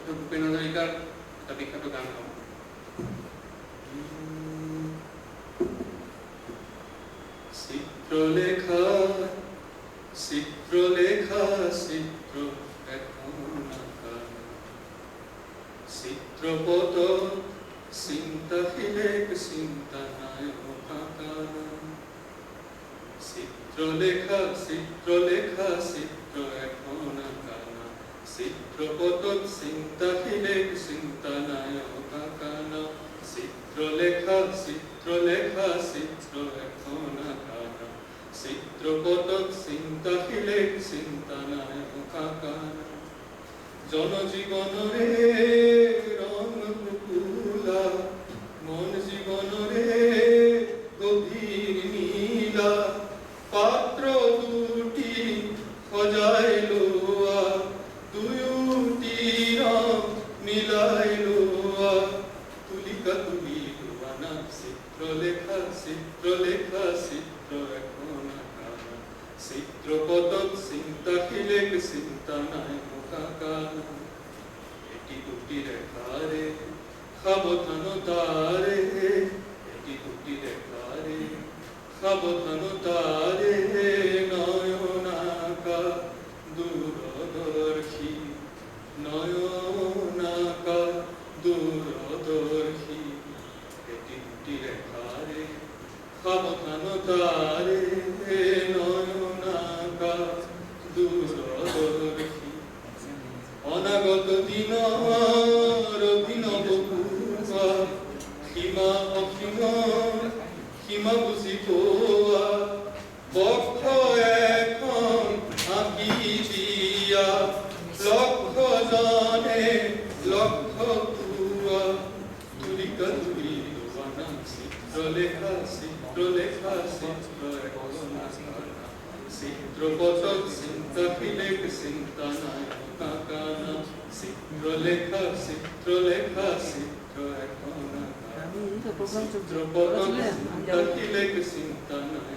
ভূপেন হাজারিকার একটা বিখ্যাত গান গাও। চিত্রলেখা চিত্রলেখা চিত্র এখন আঁকা, চিত্রপট চিন্তাশীলেক চিন্তা নাই আঁকা। চিত্রলেখা চিত্রলেখা চিত্র এখন আঁকা, চিত্রপট চিন্তাশীলেক চিন্তা নাই আঁকা। চিত্রলেখা চিত্রলেখা চিত্র এখন আঁকা, চিত্রপট চিন্তাশীলেক চিন্তা নাই আঁকা। জনজীবন রে রং কুকুলা, মন জীবন রে গভীর নীলা। পাত্র দুটি সজাইলো দুটি রং মিলাইলো, তুলিকা তুলিলো বানা। চিত্রলেখা চিত্রলেখা চিত্র এখন আঁকা, চিত্রপট চিন্তাশীলেক চিন্তা নাই আঁকা। এটি দুটি রেখারে সাবধানতারে, এটি দুটি রেখারে সাবধানতারে নয়নাকা দূরদর্শী, নয়নাকা দূরদর্শী। এটি দুটি রেখারে সাবধানতারে নয়নাকা দূরদর্শী। অনাগত দিনের অভিনব পূর্বা, সীমা অসীমা সীমা বুঝি পোয়া। বক্ষ এখন আঁকি দিয়া, লক্ষ জনে লক্ষ পুয়া। তুলিকা তুলিল বানা। চিত্রলেখা চিত্রলেখা চিত্র এখন আঁকা, চিত্রপট চিন্তাশীলেক চিন্তা নাই আঁকা। চিত্রলেখা চিত্রলেখা চিত্র এখন আঁকা, চিত্রপট চিন্তাশীলেক চিন্তা নাই।